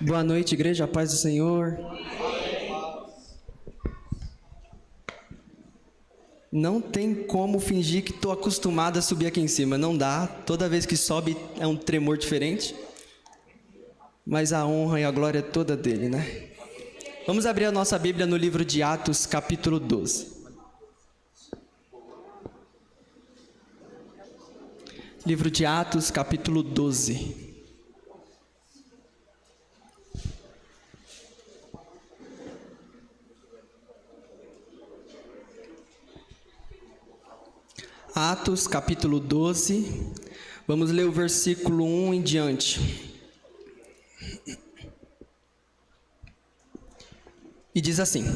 Boa noite, igreja, a paz do Senhor. Não tem como fingir que estou acostumado a subir aqui em cima, não dá. Toda vez que sobe é um tremor diferente. Mas a honra e a glória é toda dele, né? Vamos abrir a nossa Bíblia no livro de Atos, capítulo 12. Livro de Atos, capítulo 12. Atos, capítulo 12, vamos ler o versículo 1 em diante. E diz assim: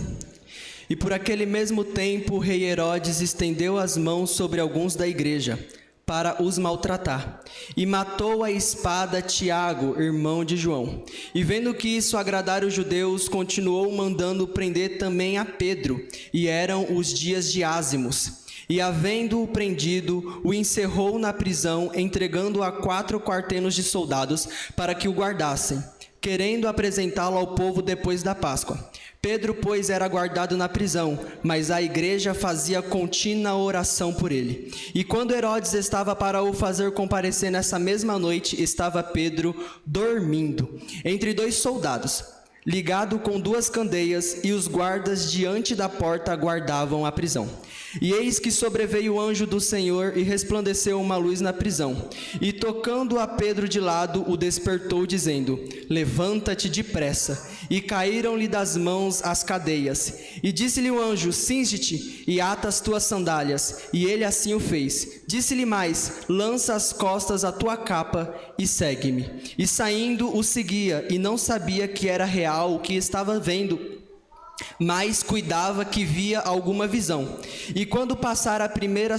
E por aquele mesmo tempo o rei Herodes estendeu as mãos sobre alguns da igreja, para os maltratar, e matou a espada Tiago, irmão de João. E vendo que isso agradara os judeus, continuou mandando prender também a Pedro, e eram os dias de ázimos. E havendo-o prendido, o encerrou na prisão, entregando-o a 4 quartenos de soldados, para que o guardassem, querendo apresentá-lo ao povo depois da Páscoa. Pedro, pois, era guardado na prisão, mas a igreja fazia contínua oração por ele. E quando Herodes estava para o fazer comparecer nessa mesma noite, estava Pedro dormindo, entre 2 soldados, ligado com 2 candeias, e os guardas diante da porta guardavam a prisão. E eis que sobreveio o anjo do Senhor e resplandeceu uma luz na prisão. E tocando a Pedro de lado, o despertou, dizendo: Levanta-te depressa. E caíram-lhe das mãos as cadeias. E disse-lhe o anjo: Cinge-te e ata as tuas sandálias. E ele assim o fez. Disse-lhe mais: Lança às costas a tua capa e segue-me. E saindo o seguia, e não sabia que era real o que estava vendo, mas cuidava que via alguma visão. E quando passaram a primeira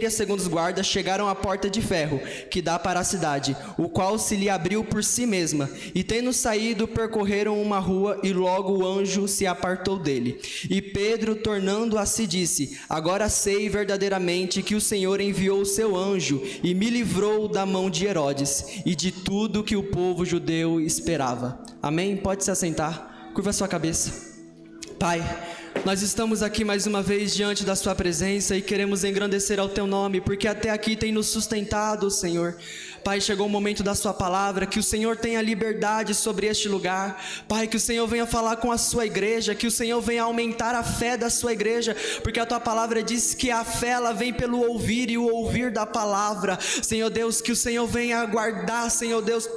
e a segunda guarda, chegaram à porta de ferro, que dá para a cidade, o qual se lhe abriu por si mesma. E tendo saído, percorreram uma rua, e logo o anjo se apartou dele. E Pedro, tornando a si, disse: Agora sei verdadeiramente que o Senhor enviou o seu anjo, e me livrou da mão de Herodes, e de tudo que o povo judeu esperava. Amém? Pode se assentar. Curva a sua cabeça. Pai, nós estamos aqui mais uma vez diante da sua presença e queremos engrandecer ao teu nome, porque até aqui tem nos sustentado, Senhor. Pai, chegou o momento da sua palavra, que o Senhor tenha liberdade sobre este lugar. Pai, que o Senhor venha falar com a sua igreja, que o Senhor venha aumentar a fé da sua igreja, porque a tua palavra diz que a fé ela vem pelo ouvir, e o ouvir da palavra. Senhor Deus, que o Senhor venha guardar, Senhor Deus,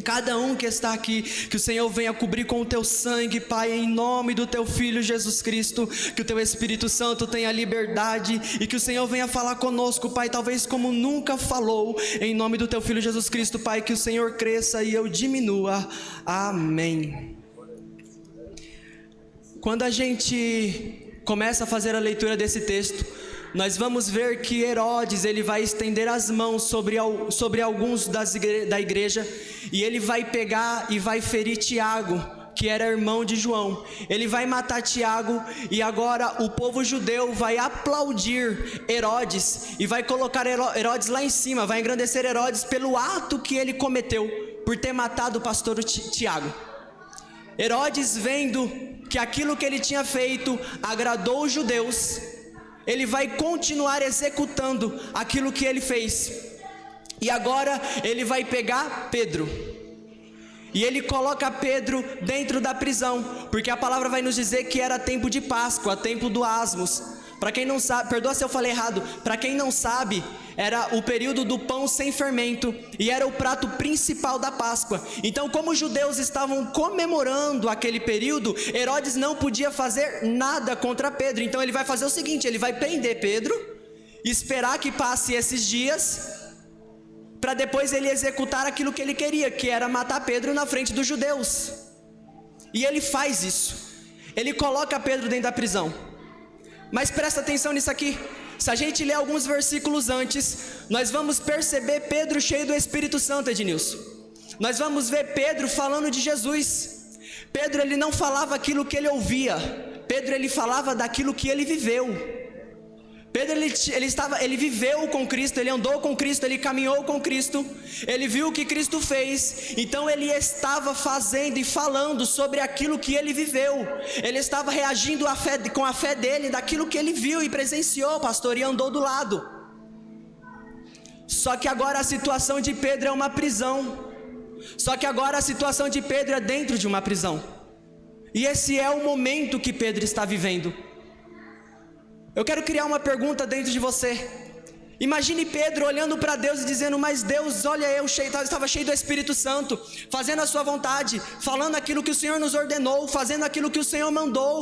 cada um que está aqui, que o Senhor venha cobrir com o teu sangue, Pai, em nome do teu Filho Jesus Cristo, que o teu Espírito Santo tenha liberdade, e que o Senhor venha falar conosco, Pai, talvez como nunca falou, em nome do teu Filho Jesus Cristo, Pai, que o Senhor cresça e eu diminua. Amém. Quando a gente começa a fazer a leitura desse texto, nós vamos ver que Herodes, ele vai estender as mãos sobre alguns da igreja, e ele vai pegar e vai ferir Tiago, que era irmão de João. Ele vai matar Tiago, e agora o povo judeu vai aplaudir Herodes, e vai colocar Herodes lá em cima, vai engrandecer Herodes pelo ato que ele cometeu, por ter matado o pastor Tiago. Herodes, vendo que aquilo que ele tinha feito agradou os judeus, ele vai continuar executando aquilo que ele fez. E agora ele vai pegar Pedro, e ele coloca Pedro dentro da prisão, porque a palavra vai nos dizer que era tempo de Páscoa, tempo do Asmos. Para quem não sabe, perdoa se eu falei errado, para quem não sabe, era o período do pão sem fermento, e era o prato principal da Páscoa. Então, como os judeus estavam comemorando aquele período, Herodes não podia fazer nada contra Pedro. Então ele vai fazer o seguinte: ele vai prender Pedro, esperar que passe esses dias, para depois ele executar aquilo que ele queria, que era matar Pedro na frente dos judeus. E ele faz isso, ele coloca Pedro dentro da prisão. Mas presta atenção nisso aqui. Se a gente ler alguns versículos antes, nós vamos perceber Pedro cheio do Espírito Santo, Ednilson. Nós vamos ver Pedro falando de Jesus. Pedro, ele não falava aquilo que ele ouvia. Pedro, ele falava daquilo que ele viveu. Pedro, ele viveu com Cristo, ele andou com Cristo, ele caminhou com Cristo, ele viu o que Cristo fez, então ele estava fazendo e falando sobre aquilo que ele viveu, ele estava reagindo com a fé dele, daquilo que ele viu e presenciou, pastor, e andou do lado. Só que agora a situação de Pedro é uma prisão, só que agora a situação de Pedro é dentro de uma prisão, e esse é o momento que Pedro está vivendo. Eu quero criar uma pergunta dentro de você. Imagine Pedro olhando para Deus e dizendo: mas Deus, olha, eu estava cheio do Espírito Santo, fazendo a sua vontade, falando aquilo que o Senhor nos ordenou, fazendo aquilo que o Senhor mandou,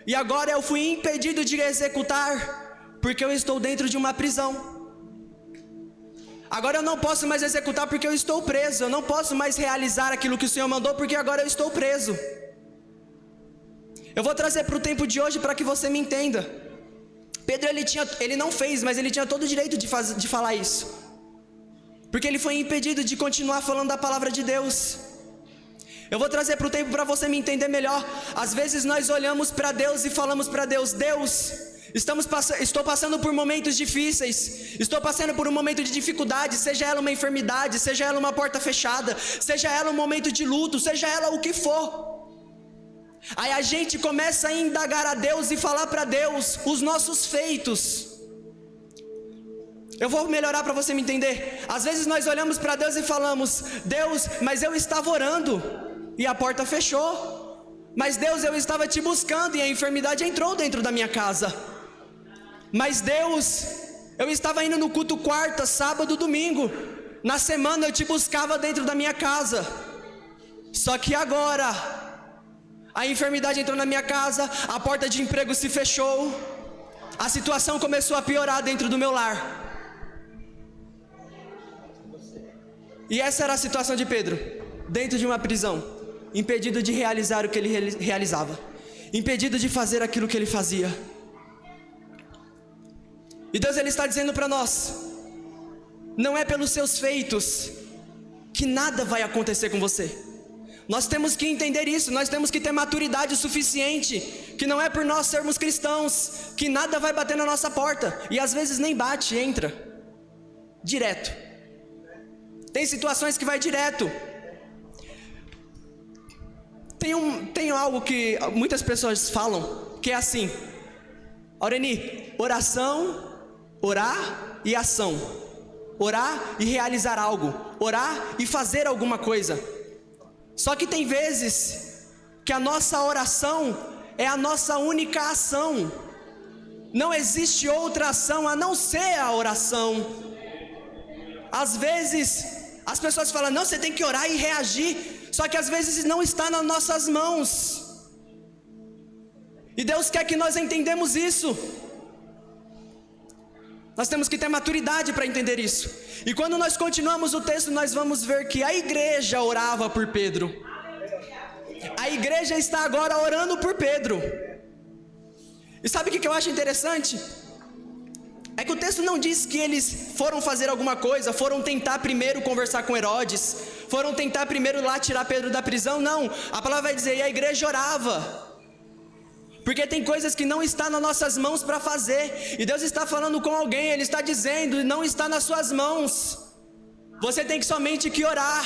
e agora eu fui impedido de executar, porque eu estou dentro de uma prisão. Agora eu não posso mais executar porque eu estou preso, eu não posso mais realizar aquilo que o Senhor mandou porque agora eu estou preso. Eu vou trazer para o tempo de hoje para que você me entenda. Pedro, ele não fez, mas ele tinha todo o direito de falar isso, porque ele foi impedido de continuar falando da palavra de Deus. Eu vou trazer para o tempo para você me entender melhor. Às vezes nós olhamos para Deus e falamos para Deus: Deus, estou passando por momentos difíceis, estou passando por um momento de dificuldade, seja ela uma enfermidade, seja ela uma porta fechada, seja ela um momento de luto, seja ela o que for. Aí a gente começa a indagar a Deus e falar para Deus os nossos feitos. Eu vou melhorar para você me entender. Às vezes nós olhamos para Deus e falamos: Deus, mas eu estava orando e a porta fechou. Mas Deus, eu estava te buscando e a enfermidade entrou dentro da minha casa. Mas Deus, eu estava indo no culto quarta, sábado, domingo. Na semana eu te buscava dentro da minha casa. Só que agora a enfermidade entrou na minha casa, a porta de emprego se fechou, a situação começou a piorar dentro do meu lar. E essa era a situação de Pedro, dentro de uma prisão, impedido de realizar o que ele realizava, impedido de fazer aquilo que ele fazia. E Deus, ele está dizendo para nós: não é pelos seus feitos que nada vai acontecer com você. Nós temos que entender isso, nós temos que ter maturidade o suficiente, que não é por nós sermos cristãos, que nada vai bater na nossa porta, e às vezes nem bate, entra, direto. Tem situações que vai direto. Tem algo que muitas pessoas falam, que é assim: Aureni, oração, orar e ação, orar e realizar algo, orar e fazer alguma coisa. Só que tem vezes que a nossa oração é a nossa única ação. Não existe outra ação a não ser a oração. Às vezes as pessoas falam: não, você tem que orar e reagir. Só que às vezes não está nas nossas mãos. E Deus quer que nós entendamos isso. Nós temos que ter maturidade para entender isso. E quando nós continuamos o texto, nós vamos ver que a igreja orava por Pedro. A igreja está agora orando por Pedro. E sabe o que eu acho interessante? É que o texto não diz que eles foram fazer alguma coisa, foram tentar primeiro conversar com Herodes, foram tentar primeiro lá tirar Pedro da prisão. Não, a palavra vai dizer: e a igreja orava. Porque tem coisas que não estão nas nossas mãos para fazer, e Deus está falando com alguém, Ele está dizendo: não está nas suas mãos, você tem que somente que orar.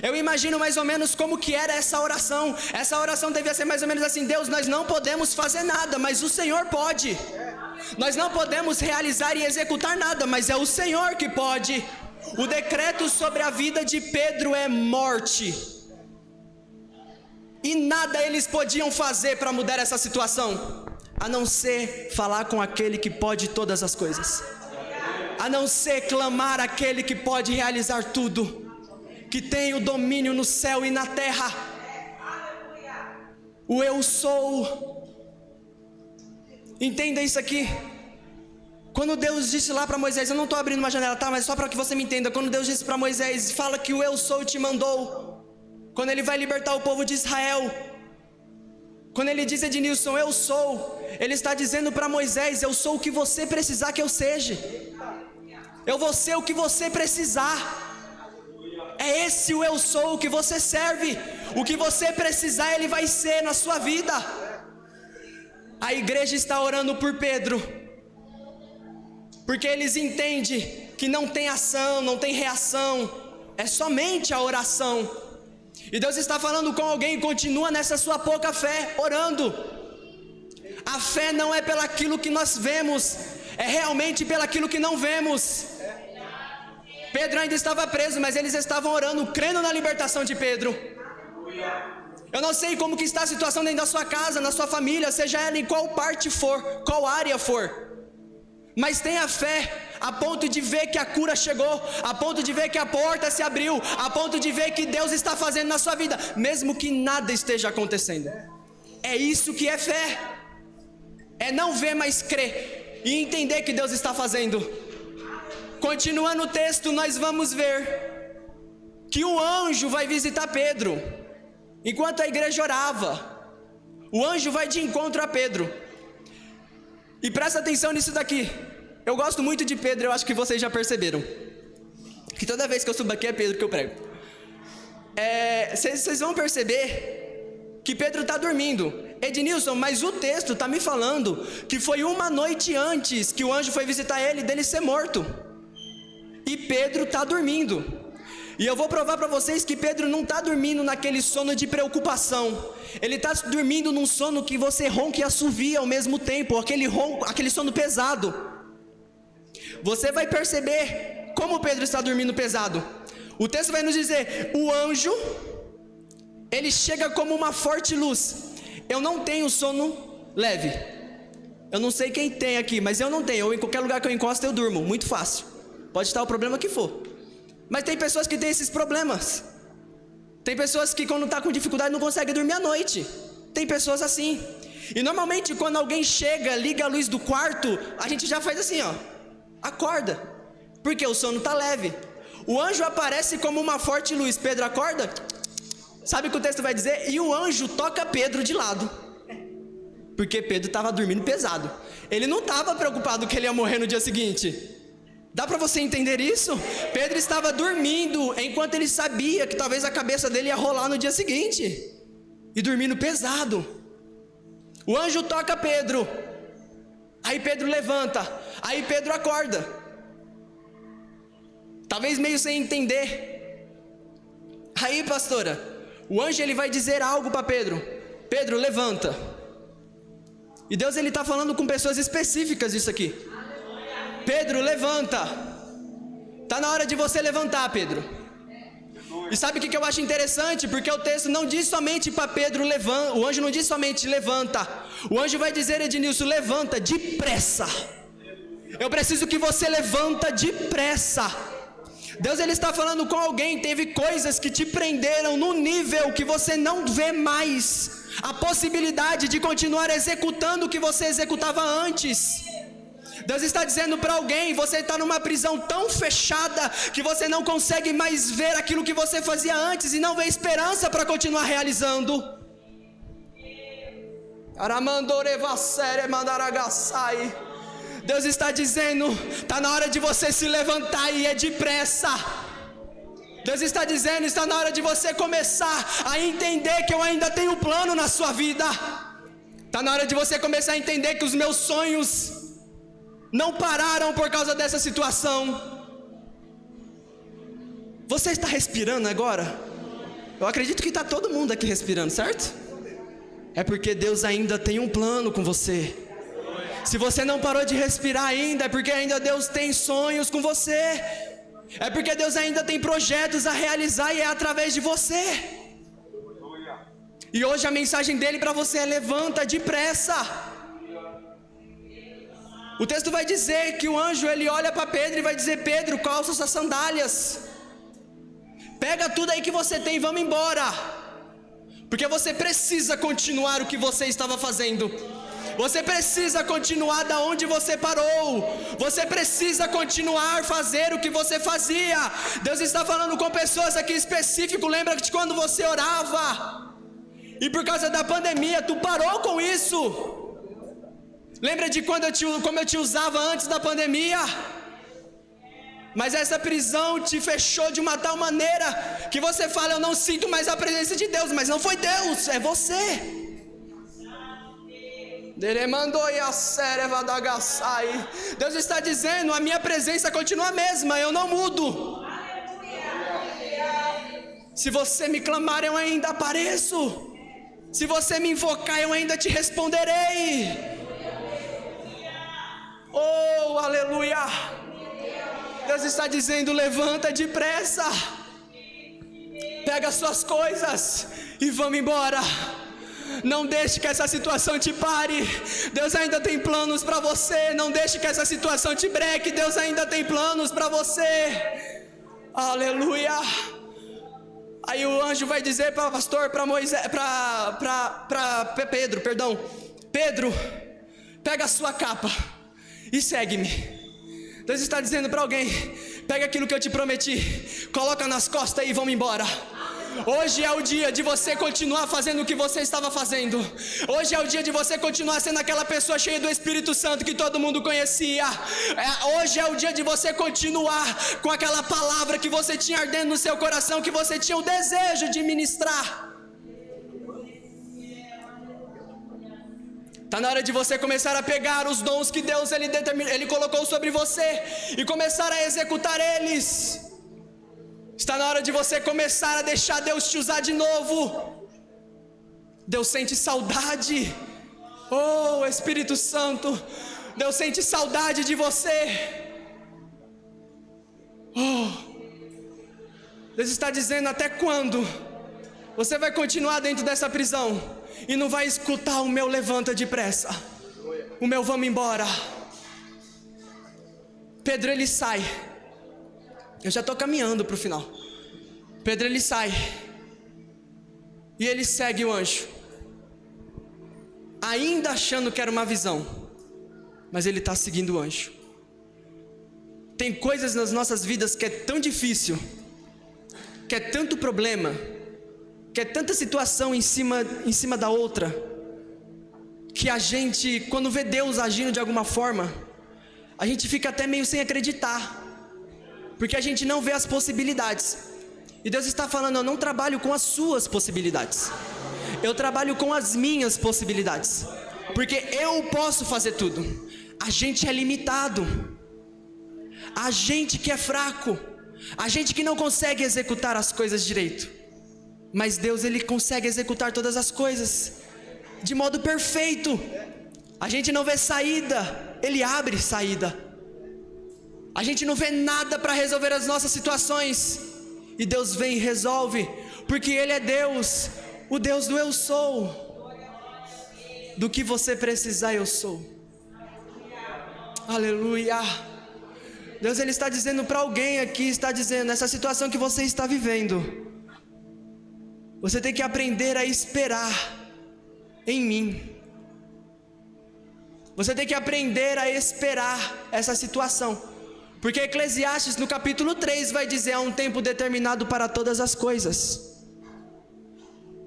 Eu imagino mais ou menos como que era essa oração. Essa oração devia ser mais ou menos assim: Deus, nós não podemos fazer nada, mas o Senhor pode. Nós não podemos realizar e executar nada, mas é o Senhor que pode. O decreto sobre a vida de Pedro é morte, e nada eles podiam fazer para mudar essa situação, a não ser falar com aquele que pode todas as coisas, a não ser clamar aquele que pode realizar tudo, que tem o domínio no céu e na terra. O eu sou. Entenda isso aqui. Quando Deus disse lá para Moisés, eu não estou abrindo uma janela, tá? Mas só para que você me entenda. Quando Deus disse para Moisés, fala que o eu sou te mandou. Quando Ele vai libertar o povo de Israel, quando Ele diz: Ednilson, eu sou, Ele está dizendo para Moisés: eu sou o que você precisar que eu seja. Eu vou ser o que você precisar. É esse o eu sou, o que você serve. O que você precisar, Ele vai ser na sua vida. A igreja está orando por Pedro. porque eles entendem que não tem ação, não tem reação, é somente a oração. E Deus está falando com alguém, continua nessa sua pouca fé, orando. A fé não é pelaquilo que nós vemos, é realmente pelaquilo que não vemos. Pedro ainda estava preso, mas eles estavam orando, crendo na libertação de Pedro. Eu não sei como que está a situação dentro da sua casa, na sua família, seja ela em qual parte for, qual área for, mas tenha fé, a ponto de ver que a cura chegou, a ponto de ver que a porta se abriu, a ponto de ver que Deus está fazendo na sua vida, mesmo que nada esteja acontecendo. É isso que é fé, é não ver, mas crer, e entender que Deus está fazendo. Continuando o texto, nós vamos ver que o anjo vai visitar Pedro, enquanto a igreja orava. O anjo vai de encontro a Pedro. E presta atenção nisso daqui. Eu gosto muito de Pedro, eu acho que vocês já perceberam, que toda vez que eu subo aqui é Pedro que eu prego. Vocês vão perceber que Pedro está dormindo. Ednilson, mas o texto está me falando que foi uma noite antes que o anjo foi visitar ele, dele ser morto. E Pedro está dormindo. E eu vou provar para vocês que Pedro não está dormindo naquele sono de preocupação. Ele está dormindo num sono que você ronca e assovia ao mesmo tempo, aquele sono pesado. Você vai perceber como Pedro está dormindo pesado. O texto vai nos dizer, o anjo, ele chega como uma forte luz. Eu não tenho sono leve. Eu não sei quem tem aqui, mas eu não tenho. Em qualquer lugar que eu encosto eu durmo, muito fácil. Pode estar o problema que for. Mas tem pessoas que têm esses problemas. Tem pessoas que quando está com dificuldade não conseguem dormir à noite. Tem pessoas assim. E normalmente quando alguém chega, liga a luz do quarto, a gente já faz assim, ó. Acorda. Porque o sono está leve. O anjo aparece como uma forte luz. Pedro acorda. Sabe o que o texto vai dizer? E o anjo toca Pedro de lado. Porque Pedro estava dormindo pesado. Ele não estava preocupado que ele ia morrer no dia seguinte. Dá para você entender isso? Pedro estava dormindo enquanto ele sabia que talvez a cabeça dele ia rolar no dia seguinte. E dormindo pesado. O anjo toca Pedro. Aí Pedro levanta. Aí Pedro acorda. Talvez meio sem entender. Aí, pastora, o anjo ele vai dizer algo para Pedro. Pedro, levanta. E Deus ele está falando com pessoas específicas isso aqui. Pedro, levanta. Está na hora de você levantar, Pedro. E sabe o que eu acho interessante? Porque o texto não diz somente para Pedro levanta. O anjo não diz somente levanta. O anjo vai dizer, Ednilson, levanta depressa. Eu preciso que você levanta depressa. Deus ele está falando com alguém. Teve coisas que te prenderam no nível que você não vê mais a possibilidade de continuar executando o que você executava antes. Deus está dizendo para alguém, você está numa prisão tão fechada que você não consegue mais ver aquilo que você fazia antes e não vê esperança para continuar realizando. Deus está dizendo, está na hora de você se levantar e é depressa. Deus está dizendo, está na hora de você começar a entender que eu ainda tenho um plano na sua vida. Está na hora de você começar a entender que os meus sonhos não pararam por causa dessa situação. Você está respirando agora? Eu acredito que está todo mundo aqui respirando, certo? É porque Deus ainda tem um plano com você. Se você não parou de respirar ainda, é porque ainda Deus tem sonhos com você. É porque Deus ainda tem projetos a realizar e é através de você. E hoje a mensagem dele para você é: levanta depressa. O texto vai dizer que o anjo ele olha para Pedro e vai dizer: Pedro, calça suas sandálias, pega tudo aí que você tem e vamos embora, porque você precisa continuar o que você estava fazendo. Você precisa continuar da onde você parou. Você precisa continuar a fazer o que você fazia. Deus está falando com pessoas aqui específico. Lembra de quando você orava e por causa da pandemia tu parou com isso? Lembra de como eu te usava antes da pandemia? Mas essa prisão te fechou de uma tal maneira que você fala: eu não sinto mais a presença de Deus. Mas não foi Deus, é você. Deus está dizendo, a minha presença continua a mesma, eu não mudo. Se você me clamar, eu ainda apareço. Se você me invocar, eu ainda te responderei. Oh, aleluia. Deus está dizendo, levanta depressa. Pega suas coisas e vamos embora. Não deixe que essa situação te pare. Deus ainda tem planos para você. Não deixe que essa situação te breque. Deus ainda tem planos para você. Aleluia. Aí o anjo vai dizer para o pastor, para Moisés, para Pedro, perdão. Pedro, pega a sua capa e segue-me. Deus está dizendo para alguém, pega aquilo que eu te prometi, coloca nas costas e vamos embora. Hoje é o dia de você continuar fazendo o que você estava fazendo. Hoje é o dia de você continuar sendo aquela pessoa cheia do Espírito Santo que todo mundo conhecia. Hoje é o dia de você continuar com aquela palavra que você tinha ardendo no seu coração, que você tinha o desejo de ministrar. Está na hora de você começar a pegar os dons que Deus ele colocou sobre você e começar a executar eles. Está na hora de você começar a deixar Deus te usar de novo. Deus sente saudade. Oh, Espírito Santo, Deus sente saudade de você. Oh, Deus está dizendo, até quando você vai continuar dentro dessa prisão e não vai escutar o meu levanta depressa, o meu vamos embora? Pedro ele sai. Eu já estou caminhando para o final. Pedro ele sai e ele segue o anjo, ainda achando que era uma visão, mas ele está seguindo o anjo. Tem coisas nas nossas vidas que é tão difícil, que é tanto problema, que é tanta situação em cima da outra, que a gente, quando vê Deus agindo de alguma forma, a gente fica até meio sem acreditar, porque a gente não vê as possibilidades. E Deus está falando, eu não trabalho com as suas possibilidades, eu trabalho com as minhas possibilidades, porque eu posso fazer tudo. A gente é limitado, a gente que é fraco, a gente que não consegue executar as coisas direito, mas Deus ele consegue executar todas as coisas de modo perfeito. A gente não vê saída, ele abre saída. A gente não vê nada para resolver as nossas situações, e Deus vem e resolve, porque Ele é Deus, o Deus do eu sou. Do que você precisar eu sou. Aleluia. Deus ele está dizendo para alguém aqui, está dizendo, nessa situação que você está vivendo, você tem que aprender a esperar em mim. Você tem que aprender a esperar essa situação. Porque Eclesiastes no capítulo 3 vai dizer, há um tempo determinado para todas as coisas.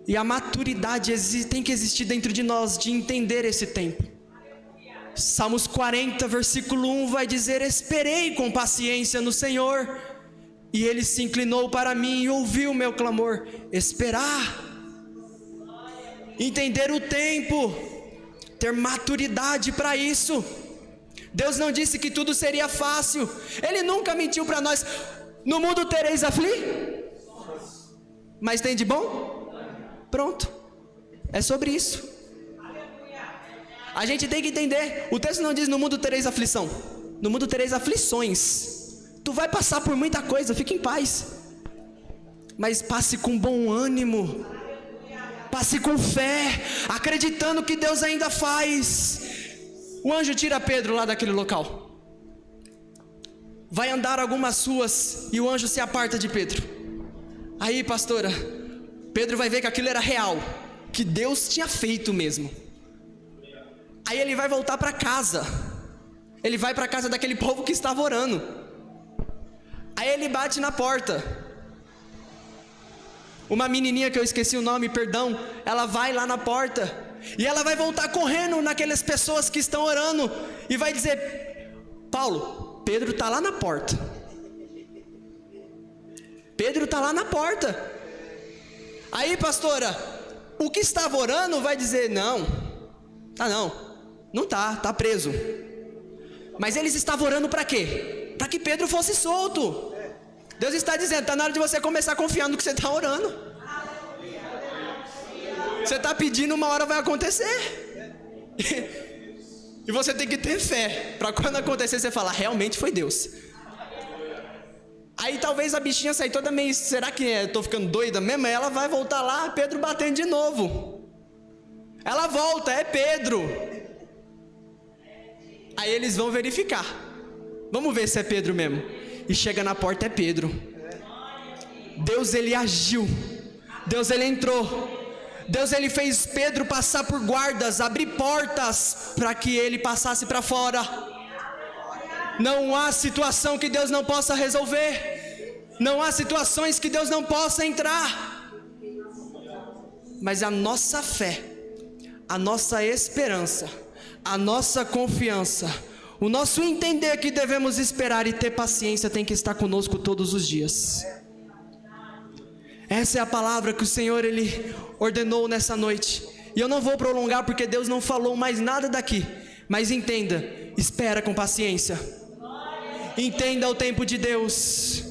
E a maturidade tem que existir dentro de nós, de entender esse tempo. Salmos 40 versículo 1 vai dizer, esperei com paciência no Senhor, e Ele se inclinou para mim e ouviu o meu clamor. Esperar, entender o tempo, ter maturidade para isso. Deus não disse que tudo seria fácil. Ele nunca mentiu para nós. No mundo tereis aflições, mas tem de bom? Pronto. É sobre isso. A gente tem que entender. O texto não diz no mundo tereis aflição. No mundo tereis aflições. Tu vai passar por muita coisa, fique em paz. Mas passe com bom ânimo. Passe com fé, acreditando que Deus ainda faz. O anjo tira Pedro lá daquele local. Vai andar algumas ruas e o anjo se aparta de Pedro. Aí, pastora, Pedro vai ver que aquilo era real, que Deus tinha feito mesmo. Aí ele vai voltar para casa. Ele vai para a casa daquele povo que estava orando. Aí ele bate na porta. Uma menininha que eu esqueci o nome, perdão, ela vai lá na porta. E ela vai voltar correndo naquelas pessoas que estão orando e vai dizer: Paulo, Pedro está lá na porta. Pedro está lá na porta. Aí, pastora, o que estava orando vai dizer: não, tá não. Não tá preso. Mas eles estavam orando para quê? Para que Pedro fosse solto. Deus está dizendo, está na hora de você começar a confiar no que você está orando. Você está pedindo, uma hora vai acontecer. E você tem que ter fé, para quando acontecer você falar, realmente foi Deus. Aí talvez a bichinha sair toda meio, será que eu estou ficando doida mesmo? Ela vai voltar lá, Pedro batendo de novo. Ela volta, é Pedro. Aí eles vão verificar. Vamos ver se é Pedro mesmo. E chega na porta, é Pedro. Deus, ele agiu. Deus, ele entrou. Deus, ele fez Pedro passar por guardas, abrir portas para que ele passasse para fora. Não há situação que Deus não possa resolver. Não há situações que Deus não possa entrar. Mas a nossa fé, a nossa esperança, a nossa confiança, o nosso entender que devemos esperar e ter paciência tem que estar conosco todos os dias. Essa é a palavra que o Senhor, ele ordenou nessa noite. E eu não vou prolongar porque Deus não falou mais nada daqui. Mas entenda, espera com paciência. Entenda o tempo de Deus.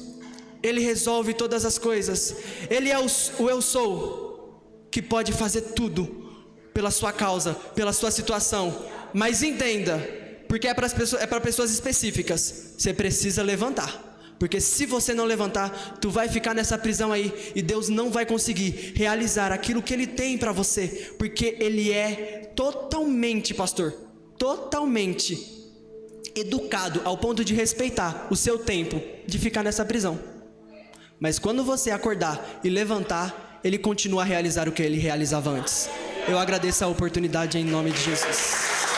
Ele resolve todas as coisas. Ele é o eu sou, que pode fazer tudo pela sua causa, pela sua situação. Mas entenda, porque é para pessoas específicas. Você precisa levantar. Porque se você não levantar, tu vai ficar nessa prisão aí e Deus não vai conseguir realizar aquilo que Ele tem para você. Porque Ele é totalmente, pastor, totalmente educado ao ponto de respeitar o seu tempo de ficar nessa prisão. Mas quando você acordar e levantar, Ele continua a realizar o que Ele realizava antes. Eu agradeço a oportunidade em nome de Jesus.